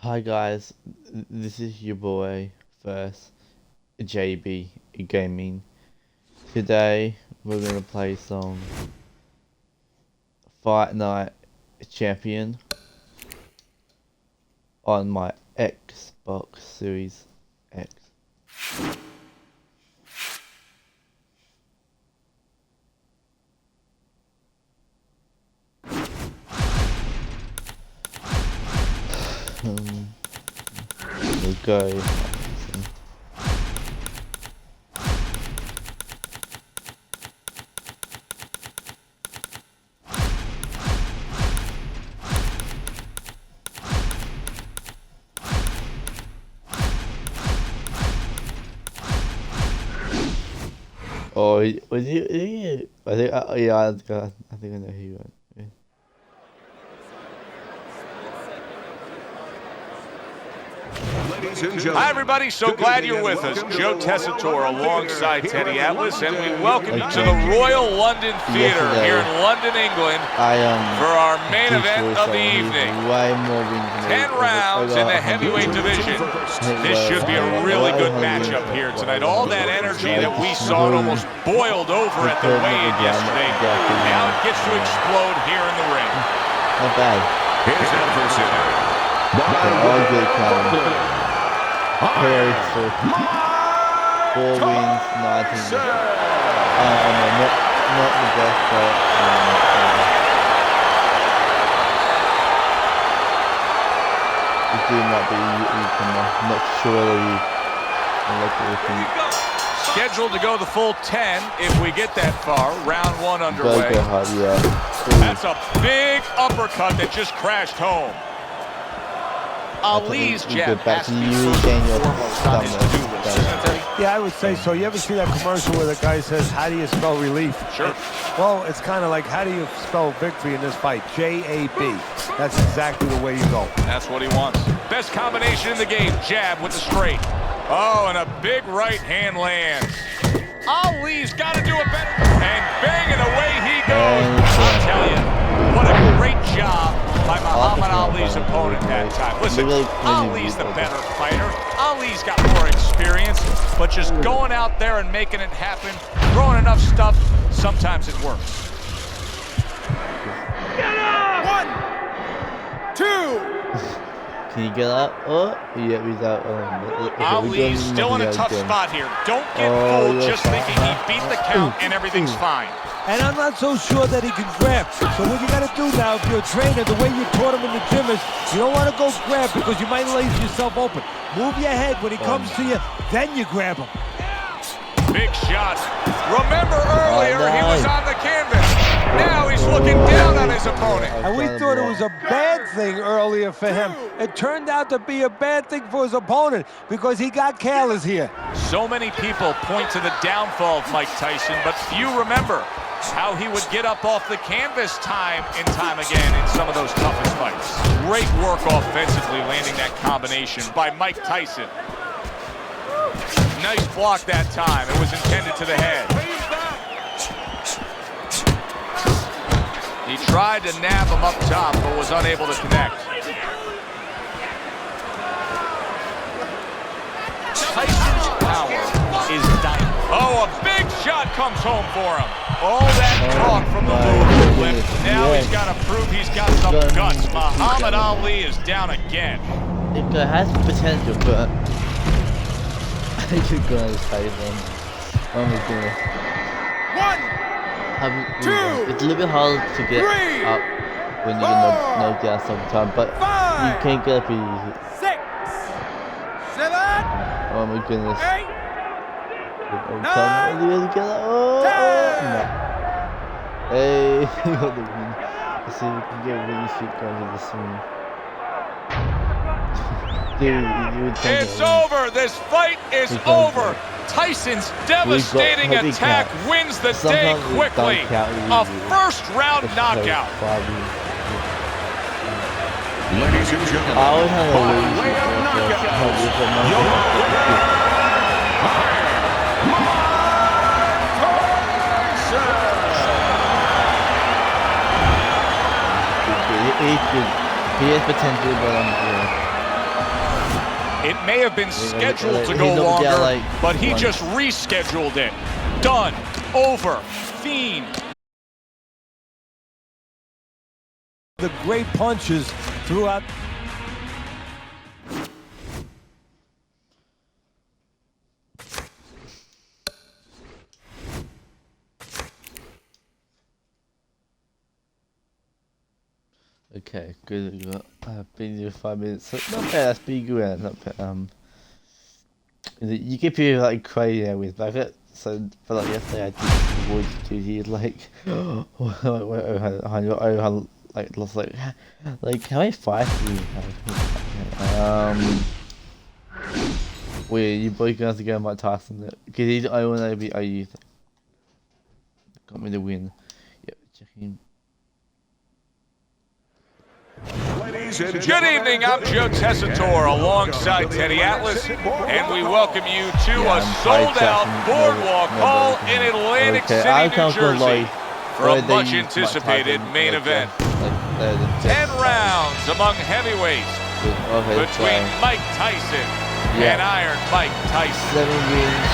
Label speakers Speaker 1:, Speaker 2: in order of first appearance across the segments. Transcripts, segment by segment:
Speaker 1: Hi guys, this is your boy First JB Gaming. Today we're gonna play some Fight Night Champion on my Xbox Series X. We'll go. Oh, was he? I think, yeah, I think I know who you are. Yeah.
Speaker 2: Hi, everybody. So glad you're with us. Joe Tessitore alongside Teddy Atlas, and we welcome you to the Royal London Theatre here in London, England, for our main event of the evening. 10 rounds in the heavyweight division. This should be a really good matchup here tonight. All that energy that we saw it almost boiled over at the weigh-in yesterday. Now it gets to explode here in the ring.
Speaker 1: Not bad.
Speaker 2: Here's an adversary.
Speaker 1: All good count. Harry for 4 wins, 19. No, not the best, but this dude might be I'm not sure
Speaker 2: Scheduled to go the full 10 if we get that far. Round 1 underway.
Speaker 1: Yeah.
Speaker 2: That's a big uppercut that just crashed home. Ali's jab has to be first and foremost on his to-do list, isn't it?
Speaker 3: Yeah, I would say so. You ever see that commercial where the guy says, how do you spell relief?
Speaker 2: Sure.
Speaker 3: Well, it's kind of like, how do you spell victory in this fight? J-A-B. That's exactly the way you go.
Speaker 2: That's what he wants. Best combination in the game, jab with the straight. Oh, and a big right hand lands. Ali's got to do it better. And bang, and away he goes. I'll tell you, what a great job by Muhammad Ali's opponent that time. Listen, Ali's the better fighter. Ali's got more experience, but just going out there and making it happen, throwing enough stuff, sometimes it works.
Speaker 4: Get up! 1, 2.
Speaker 1: Can you get up? Oh, yeah, he's out.
Speaker 2: Ali's still in a tough spot here. Don't get fooled just thinking he beat the count and everything's fine.
Speaker 3: And I'm not so sure that he can grab. So what you got to do now, if you're a trainer, the way you taught him in the gym is you don't want to go grab because you might lace yourself open. Move your head when he comes to you, then you grab him.
Speaker 2: Big shot. Remember earlier he was on the canvas. Now he's looking down on his opponent.
Speaker 3: And we thought it was a bad thing earlier for him. It turned out to be a bad thing for his opponent because he got careless here.
Speaker 2: So many people point to the downfall of Mike Tyson, but few remember how he would get up off the canvas time and time again in some of those toughest fights. Great work offensively landing that combination by Mike Tyson. Nice block that time. It was intended to the head. He tried to nab him up top, but was unable to connect. Tyson's power is dynamite. Oh, a big shot comes home for him. All that talk from the lower lip. Now he's got to prove he's got some guts. Muhammad Ali is down again.
Speaker 1: It has potential, but I should go and fight them. Oh my goodness.
Speaker 4: 1, 2,
Speaker 1: it's a little bit hard to get up when you're knocked down sometimes, but you can get up easy.
Speaker 4: 6, 7.
Speaker 1: Oh my goodness.
Speaker 4: 8.
Speaker 1: Come on, get up. Oh, no. Hey, he got the win. Let's see if we can get really shit going to the swing. Dude,
Speaker 2: it's over. This fight is over. Tyson's devastating attack wins the day quickly. A first-round knockout.
Speaker 4: Ladies and gentlemen,
Speaker 1: by
Speaker 4: way of knockout, your winner,
Speaker 1: he's good. He has potential, but yeah.
Speaker 2: It may have been scheduled to
Speaker 1: He
Speaker 2: go
Speaker 1: looked
Speaker 2: longer,
Speaker 1: at, like,
Speaker 2: but he
Speaker 1: once.
Speaker 2: just rescheduled it. Done. Over. Fiend.
Speaker 3: The great punches throughout.
Speaker 1: Okay, good. We got been here 5 minutes. So not bad. That's pretty good. Not bad. You get people like crazy with, but I got so for like yesterday I did Void Duty like like lost like how many fights do you have? Wait, you both gonna have to go Mike Tyson because he's the only one that be OU. Got me the win. Yep, checking.
Speaker 2: Good evening, I'm Joe Tessitore alongside Teddy Atlas, and we welcome you to a sold-out Boardwalk Hall in Atlantic City, New Jersey for a much-anticipated main event. 10 rounds among heavyweights between Mike Tyson and Iron Mike Tyson.
Speaker 1: 7 wins.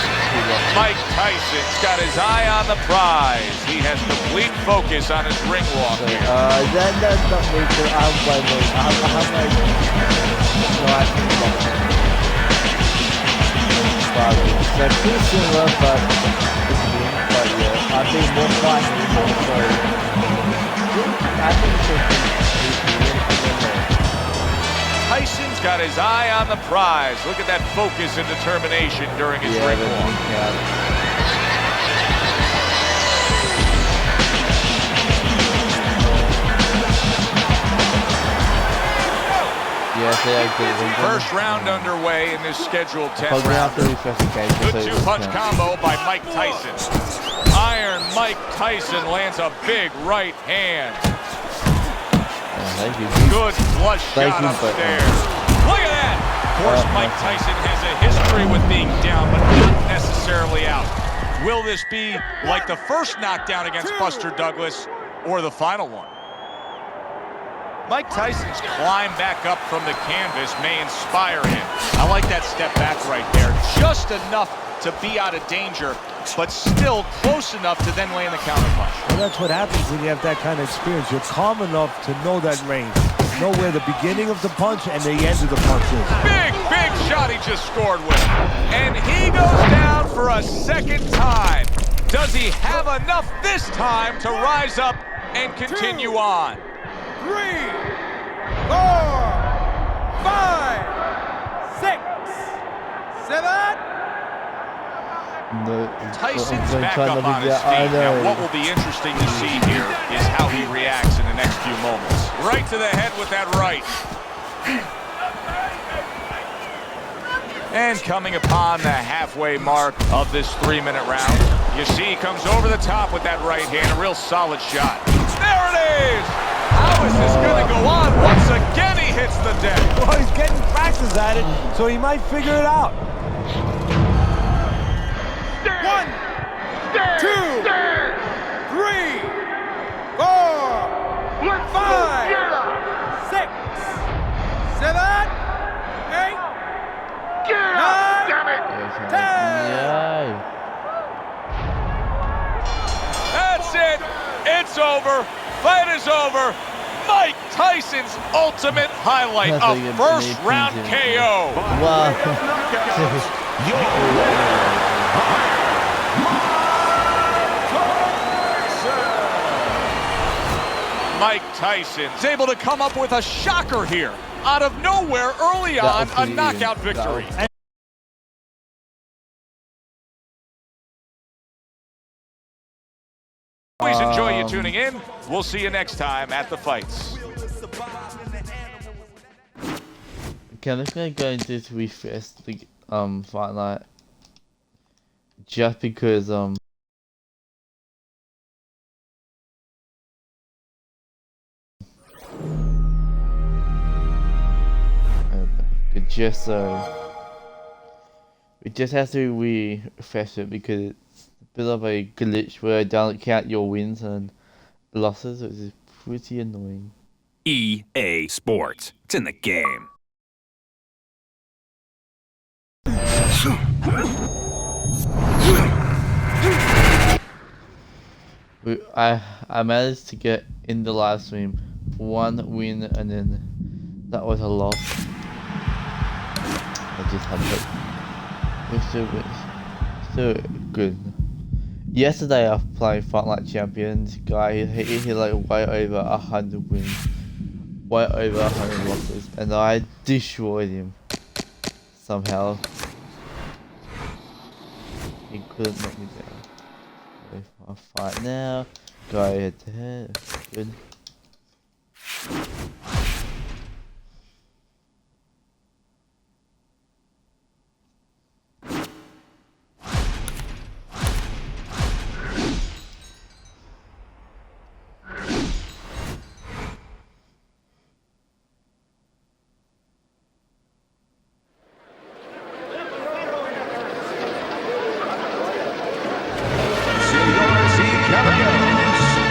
Speaker 2: Mike Tyson's got his eye on the prize. He has complete focus on his ring walk here.
Speaker 1: That's not me, so I'm by the way. I have like no I think so pretty similar but yeah, I think more fun so I think
Speaker 2: Tyson's got his eye on the prize. Look at that focus and determination during his ring walk. First round underway in this scheduled 10 round. Good two-punch combo by Mike Tyson. Iron Mike Tyson lands a big right hand. Good flush shot upstairs. Look at that! Of course, Mike Tyson has a history with being down, but not necessarily out. Will this be like the first knockdown against Buster Douglas or the final one? Mike Tyson's climb back up from the canvas may inspire him. I like that step back right there. Just enough to be out of danger, but still close enough to then land the counterpunch.
Speaker 3: Well, that's what happens when you have that kind of experience. You're calm enough to know that range. Know where the beginning of the punch and the end of the punch is.
Speaker 2: Big shot he just scored with. And he goes down for a second time. Does he have enough this time to rise up and continue on?
Speaker 5: 3, 4, 5, 6, 7.
Speaker 2: Tyson's back up on his feet. Now, what will be interesting to see here is how he reacts in the next few moments. Right to the head with that right. And coming upon the halfway mark of this 3-minute round, you see he comes over the top with that right hand, a real solid shot. There it is! How is this going to go on? Once again, he hits the deck.
Speaker 3: Well, he's getting practice at it, so he might figure it out.
Speaker 5: 1, 2, 3, 4, 5, 6, 7, 8, 9, 10.
Speaker 2: That's it. It's over. Fight is over. Mike Tyson's ultimate highlight, a first-round KO.
Speaker 1: Wow.
Speaker 2: Mike Tyson's able to come up with a shocker here. Out of nowhere, early on, a knockout victory. Always enjoy you tuning in. We'll see you next time at the fights.
Speaker 1: Okay, I'm just gonna go into this refresh the fight night just because just so we just have to refresh it because it's a bit of a glitch where it doesn't count your wins and losses, which is pretty annoying.
Speaker 6: EA Sports. It's in the game.
Speaker 1: I managed to get in the live stream 1 win and then that was a loss. I just had to. We're still good. Yesterday I played Fortnite Champions. Guy, he like way over 100 wins, way over 100 losses, and I destroyed him somehow. He couldn't knock me down. If I fight now, go head to head. Good.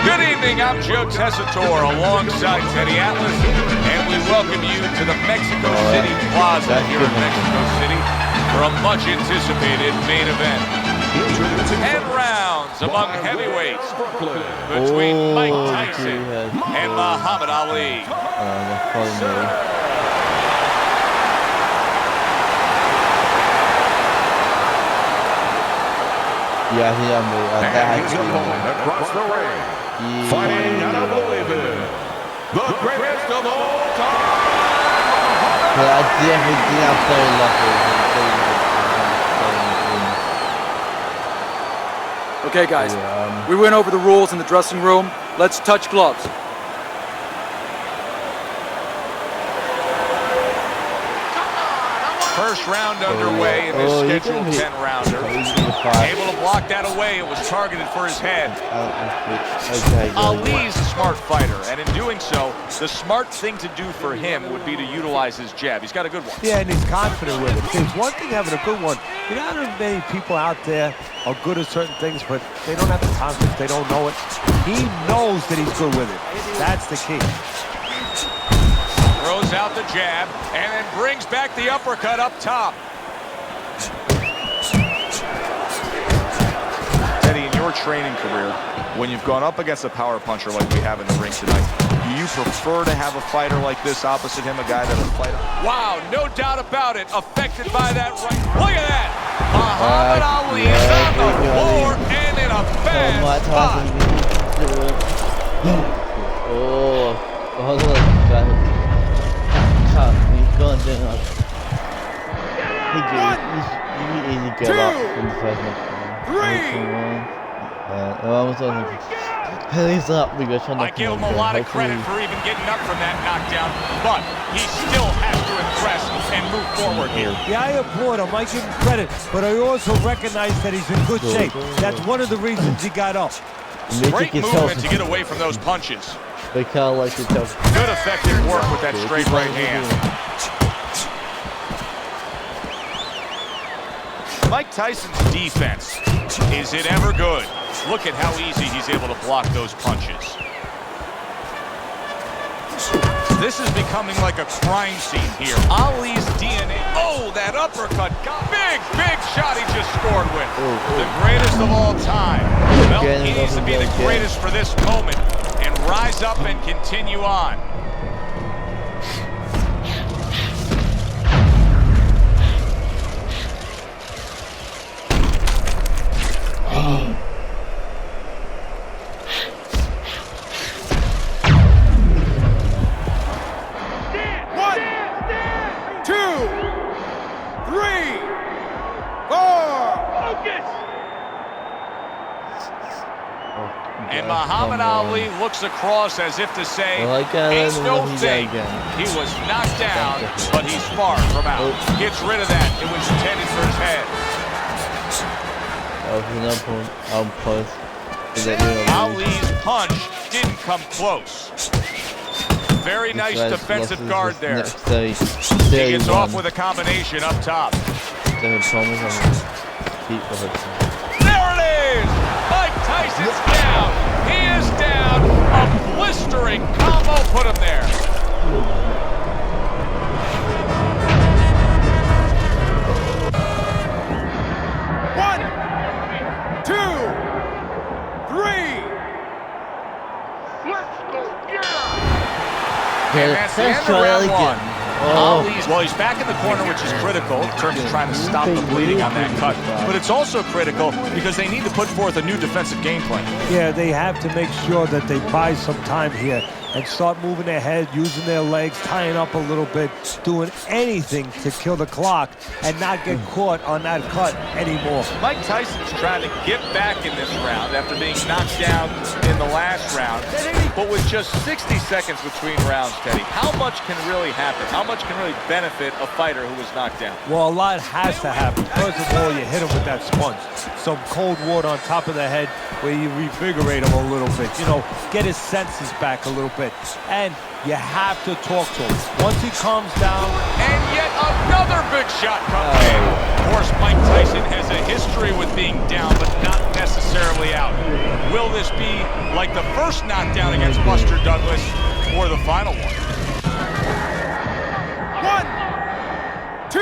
Speaker 2: Good evening, I'm Joe Tessitore alongside Teddy Atlas, and we welcome you to the Mexico City Plaza here in Mexico City for a much anticipated main event. 10 rounds among heavyweights between Mike Tyson and Muhammad Ali.
Speaker 1: Yeah, I think
Speaker 4: And his opponent across the ring, fighting out of Louisville, the greatest of all time.
Speaker 1: I definitely did not play lucky.
Speaker 7: Okay, guys, we went over the rules in the dressing room. Let's touch gloves.
Speaker 2: First round underway in this scheduled 10-rounder. Able to block that away. It was targeted for his head. Ali's a smart fighter, and in doing so, the smart thing to do for him would be to utilize his jab. He's got a good one.
Speaker 3: Yeah, and he's confident with it. It's one thing having a good one. You know how many people out there are good at certain things, but they don't have the confidence, they don't know it. He knows that he's good with it. That's the key.
Speaker 2: Throws out the jab, and then brings back the uppercut up top. Teddy, in your training career, when you've gone up against a power puncher like we have in the ring tonight, do you prefer to have a fighter like this opposite him, a guy that'll fight? Wow, no doubt about it. Affected by that right. Look at that. Muhammad Ali is on the floor and in a bad spot. I give him a lot of credit for even getting up from that knockdown, but he still has to impress and move forward here.
Speaker 3: Yeah, I applaud him. I give him credit, but I also recognize that he's in good shape. That's one of the reasons he got up.
Speaker 2: Great movement to get away from those punches.
Speaker 1: Good
Speaker 2: effective work with that straight right hand. Mike Tyson's defense, is it ever good? Look at how easy he's able to block those punches. This is becoming like a crime scene here. Ali's DNA. Oh, that uppercut. Big shot he just scored with. The greatest of all time. Well, he needs to be the greatest for this moment and rise up and continue on. And Muhammad Ali looks across as if to say, ain't no thing. He was knocked down, but he's far from out. Gets rid of that. It was intended for his head. Ali's punch didn't come close. Very nice defensive guard there. He gets off with a combination up top. There it is! Mike Tyson's down. He is down. A blistering combo put him there. And that's the end of round one. Ali's, well, he's back in the corner, which is critical in terms of trying to stop the bleeding on that cut. But it's also critical because they need to put forth a new defensive game plan.
Speaker 3: Yeah, they have to make sure that they buy some time here and start moving their head, using their legs, tying up a little bit, doing anything to kill the clock and not get caught on that cut anymore.
Speaker 2: Mike Tyson's trying to get back in this round after being knocked down in the last round. But with just 60 seconds between rounds, Teddy, how much can really happen? How much can really benefit a fighter who was knocked down?
Speaker 3: Well, a lot has to happen. First of all, you hit him with that sponge. Some cold water on top of the head where you revigorate him a little bit. You know, get his senses back a little bit. And you have to talk to him. Once he calms down.
Speaker 2: And yet another big shot comes in. Of course, Mike Tyson has a history with being down, but not necessarily out. Will this be like the first knockdown against Buster Douglas or the final one?
Speaker 5: 1, 2,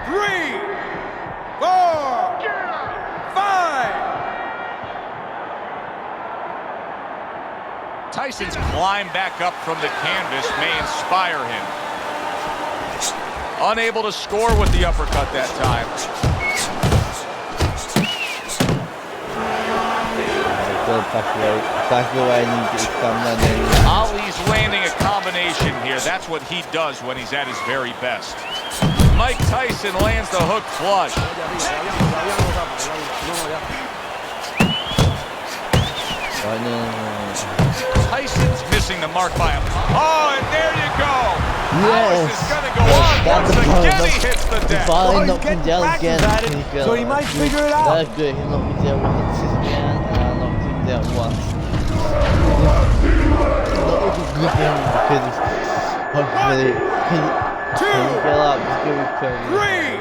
Speaker 5: 3, 4, 5.
Speaker 2: Tyson's climb back up from the canvas may inspire him. Unable to score with the uppercut that time. Ali's landing a combination here. That's what he does when he's at his very best. Mike Tyson lands the hook flush. Tyson's missing the mark by him. Oh, and there you go. Alice is going to go on. Once again, he hits the deck.
Speaker 3: Oh, he's getting practice at it, so he might figure it out.
Speaker 1: That's good. He knocked me down once again, and I knocked him down once. Not looking good for him because hopefully he get up. He's going to be crazy.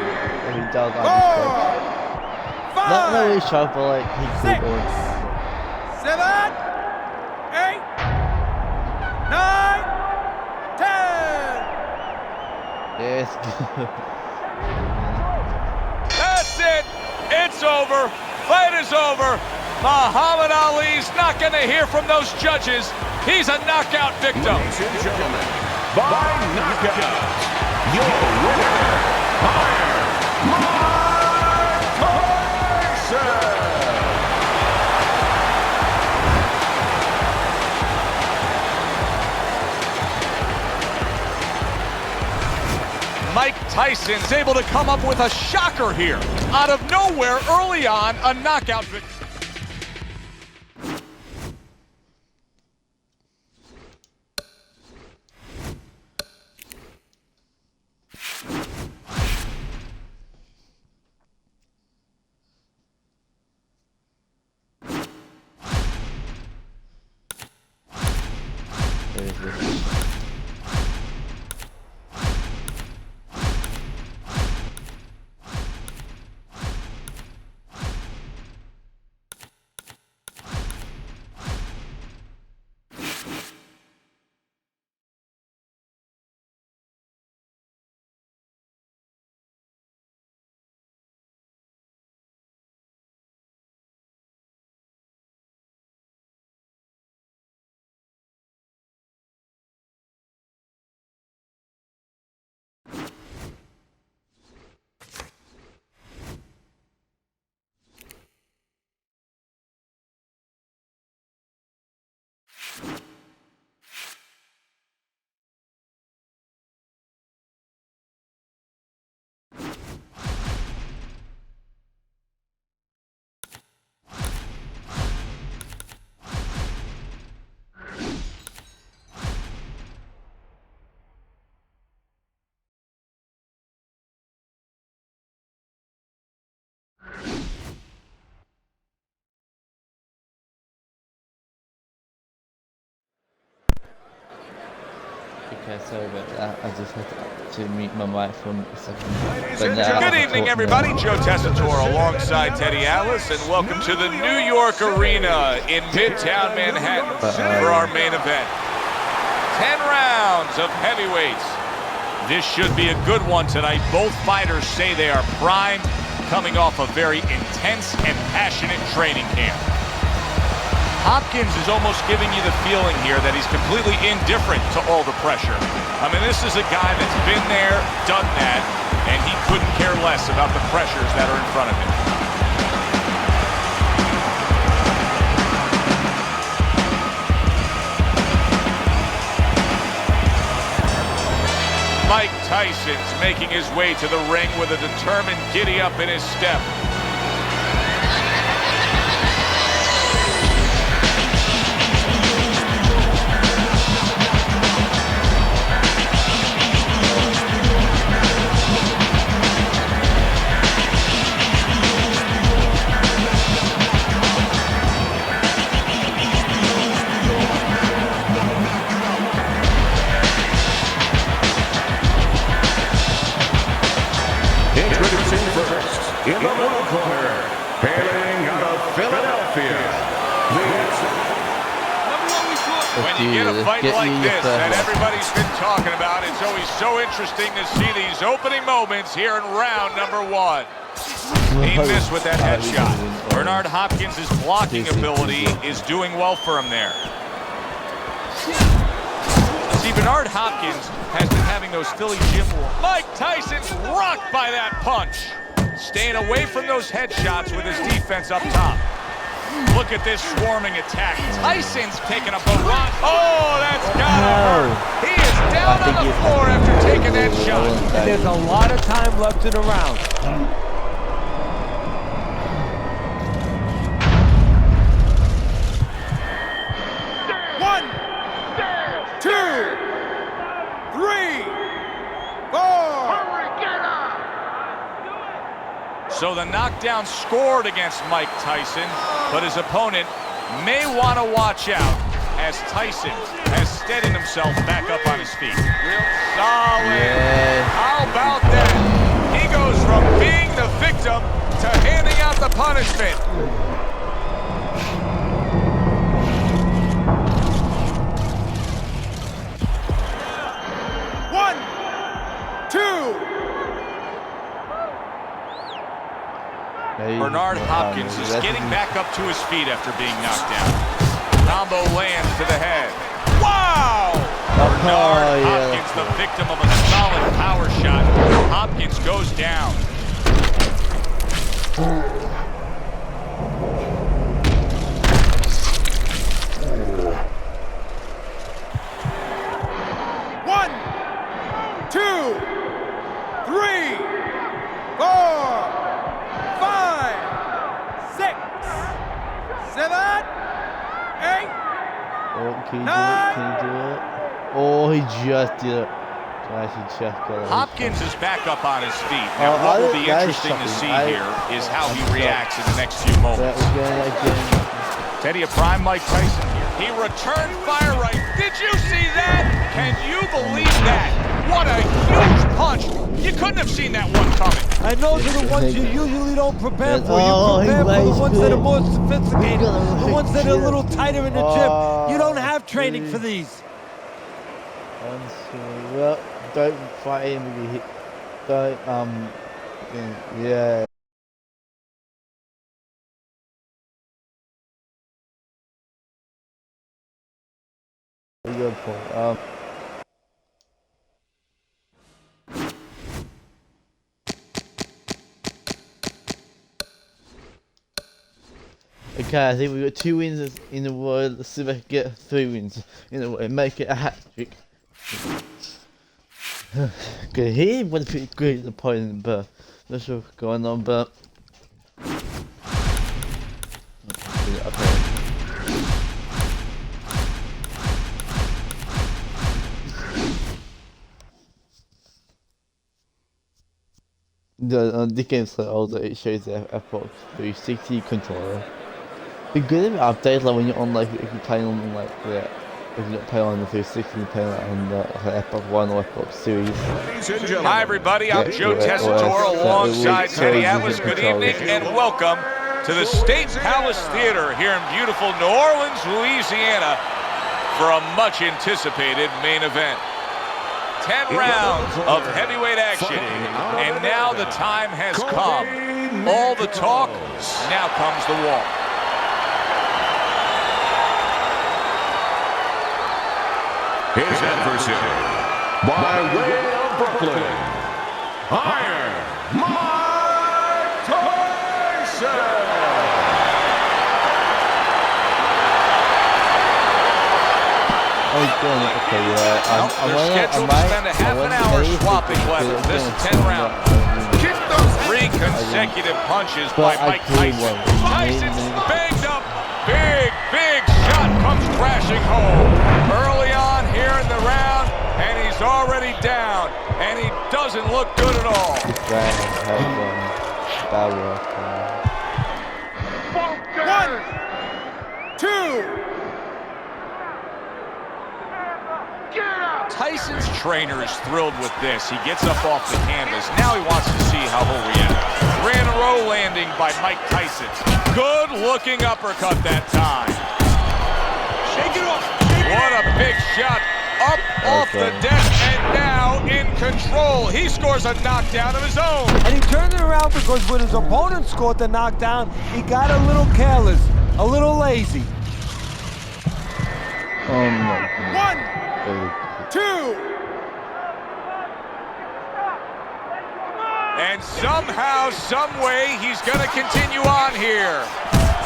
Speaker 1: If he does, I'll be crazy. Not really sharp, but like he could go.
Speaker 5: 7, 8, 9, 10.
Speaker 1: Yes, good.
Speaker 2: That's it. It's over. Fight is over. Muhammad Ali's not going to hear from those judges. He's a knockout victim.
Speaker 4: Ladies and gentlemen, by knockout, your winner, Mike Tyson.
Speaker 2: Mike Tyson's able to come up with a shocker here. Out of nowhere, early on, a knockout victory.
Speaker 1: Okay, sorry about that. I just had to mute my mic for a second.
Speaker 2: Good evening, everybody. Joe Tessitore alongside Teddy Atlas, and welcome to the New York Arena in Midtown Manhattan for our main event. 10 rounds of heavyweights. This should be a good one tonight. Both fighters say they are primed, coming off a very intense and passionate training camp. Hopkins is almost giving you the feeling here that he's completely indifferent to all the pressure. I mean, this is a guy that's been there, done that, and he couldn't care less about the pressures that are in front of him. Mike Tyson's making his way to the ring with a determined giddy-up in his step.
Speaker 4: In the blue corner, hailing out of Philadelphia,
Speaker 2: when you get a fight like this that everybody's been talking about, it's always so interesting to see these opening moments here in round number 1. He missed with that headshot. Bernard Hopkins' blocking ability is doing well for him there. See, Bernard Hopkins has been having those Philly gym wars. Mike Tyson's rocked by that punch. Staying away from those headshots with his defense up top. Look at this swarming attack. Tyson's taking a barrage. Oh, that's got him. He is down on the floor after taking that shot.
Speaker 3: And there's a lot of time left in the round.
Speaker 5: One, 2, 3, 4.
Speaker 2: So the knockdown scored against Mike Tyson, but his opponent may want to watch out as Tyson has steadied himself back up on his feet. Real solid.
Speaker 1: Yeah.
Speaker 2: How about that? He goes from being the victim to handing out the punishment.
Speaker 5: One, 2.
Speaker 2: Bernard Hopkins is getting back up to his feet after being knocked down. Combo lands to the head. Wow! Bernard Hopkins, the victim of a solid power shot. Hopkins goes down.
Speaker 5: One, 2, 3, 4, 5, 6, 7, 8.
Speaker 1: Oh, can you do it? Can you do it? Oh, he just did it. Guys, he just got it.
Speaker 2: Hopkins is back up on his feet. Now, what will be interesting to see here is how he reacts in the next few moments. Teddy, a prime Mike Tyson here. He returned fire right. Did you see that? Can you believe that? What a huge punch. You couldn't have seen that one coming.
Speaker 3: And those are the ones you usually don't prepare for. You prepare for the ones that are more sophisticated, the ones that are a little tighter in the gym. You don't have training for these.
Speaker 1: Well, don't fight him if you hit. Don't, yeah. Good point. Okay, I think we've got 2 wins in a row. Let's see if I can get 3 wins in a row and make it a hat trick. Good, he was a pretty good opponent, but not sure what's going on, but okay. The game's so old that it shows the Xbox 360 controller. The good update, like when you're on, like if you're playing on like the, if you're not playing on the 360, you're playing on the Xbox One or Xbox Series.
Speaker 2: Hi everybody, I'm Joe Tessitore alongside Teddy Atlas. Good evening and welcome to the State Palace Theater here in beautiful New Orleans, Louisiana for a much anticipated main event. 10 rounds of heavyweight action, and now the time has come. All the talk, now comes the walk.
Speaker 4: His adversary, by way of Brooklyn, Iron Mike Tyson.
Speaker 1: Okay, yeah.
Speaker 2: They're scheduled to spend a half an hour swapping weapons. This 10 round. Kick those 3 consecutive punches by Mike Tyson. Tyson's banged up. Big shot comes crashing home. Early on here in the round, and he's already down. And he doesn't look good at all.
Speaker 1: Bad work.
Speaker 5: 1, 2.
Speaker 2: Tyson's trainer is thrilled with this. He gets up off the canvas. Now he wants to see how he'll react. Grand row landing by Mike Tyson. Good looking uppercut that time.
Speaker 5: Shake it off.
Speaker 2: What a big shot. Up off the deck and now in control. He scores a knockdown of his own.
Speaker 3: And he turned it around because when his opponent scored the knockdown, he got a little careless, a little lazy.
Speaker 1: Oh my God.
Speaker 5: 1, 2.
Speaker 2: And somehow, some way, he's going to continue on here.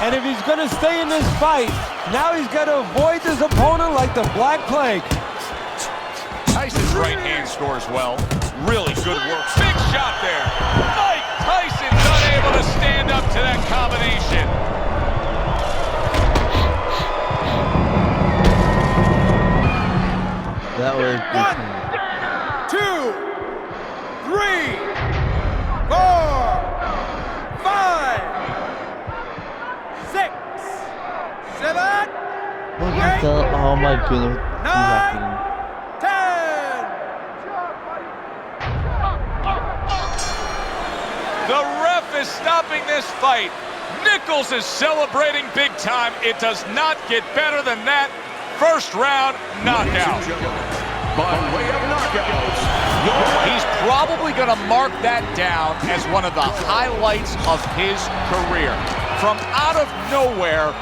Speaker 3: And if he's going to stay in this fight, now he's got to avoid his opponent like the Black Plague.
Speaker 2: Tyson's right hand scores well. Really good work. Big shot there. Mike Tyson's unable to stand up to that combination.
Speaker 1: That was
Speaker 5: 1, 2, 3, 4, 5, 6, 7,
Speaker 1: oh my goodness.
Speaker 5: 9, 10.
Speaker 2: The ref is stopping this fight. Nichols is celebrating big time. It does not get better than that. First round knockout.
Speaker 4: By way of knockouts,
Speaker 2: He's probably going to mark that down as one of the highlights of his career. From out of nowhere.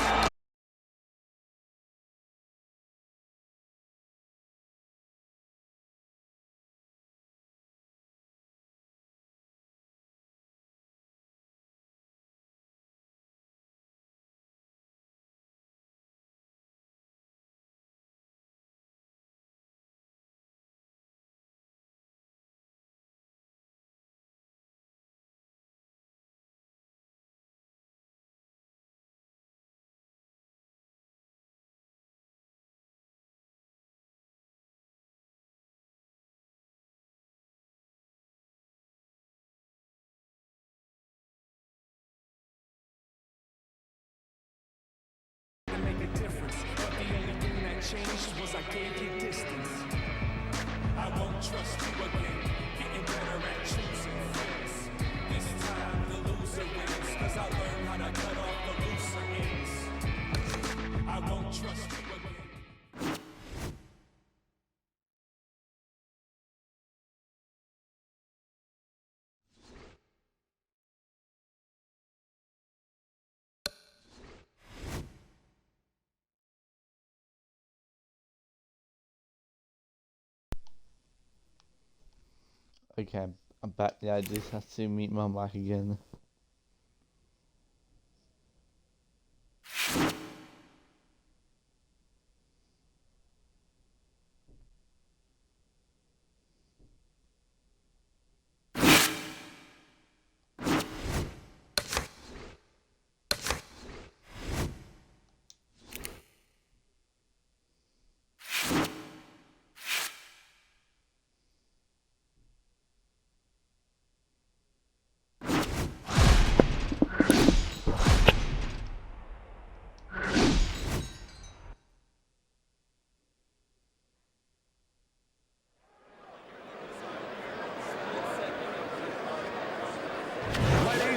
Speaker 1: Okay, I'm back. Yeah, I just have to meet my mic again.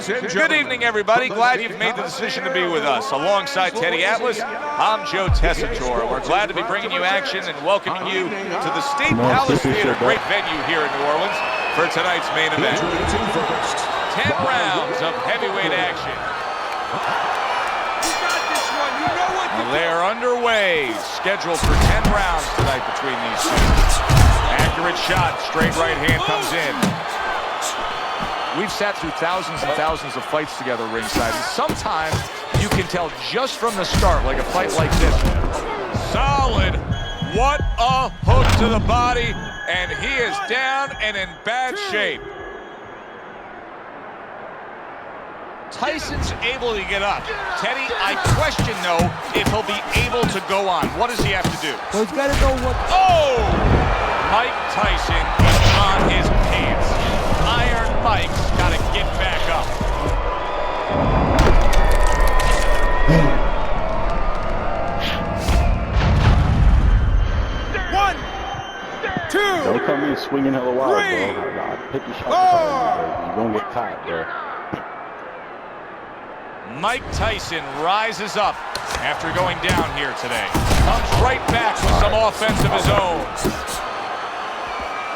Speaker 2: Good evening, everybody. Glad you've made the decision to be with us. Alongside Teddy Atlas, I'm Joe Tessitore. We're glad to be bringing you action and welcoming you to the State Palace Theater, great venue here in New Orleans, for tonight's main event. 10 rounds of heavyweight action.
Speaker 5: You got this one. You know what
Speaker 2: Well, they are underway, scheduled for 10 rounds tonight between these two. Accurate shot, straight right hand comes in. We've sat through thousands and thousands of fights together ringside, and sometimes you can tell just from the start, like a fight like this. Solid. What a hook to the body, and he is down and in bad shape. Tyson's able to get up. Teddy, I question, though, if he'll be able to go on. What does he have to do?
Speaker 3: Well, he's got to know what...
Speaker 2: Oh! Mike Tyson is on his pants. Iron Mike's got to get back up.
Speaker 5: One, two,
Speaker 8: Don't come in swinging hella wild,
Speaker 5: three,
Speaker 8: bro. Pick your shot.
Speaker 5: four.
Speaker 8: You're gonna get caught, bro.
Speaker 2: Mike Tyson rises up after going down here today. Comes right back with some offense of his own.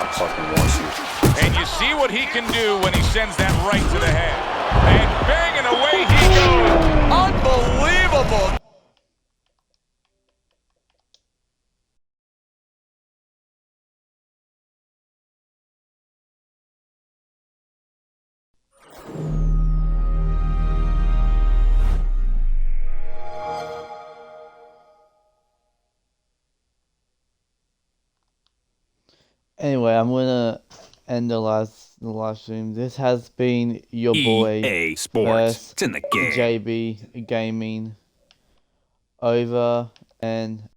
Speaker 8: I fucking want you.
Speaker 2: And you see what he can do when he sends that right to the head. And bang, and away he goes. Unbelievable.
Speaker 1: Anyway, I'm gonna end the live stream. This has been your boy
Speaker 6: EA Sports. It's in the game.
Speaker 1: JB Gaming. Over and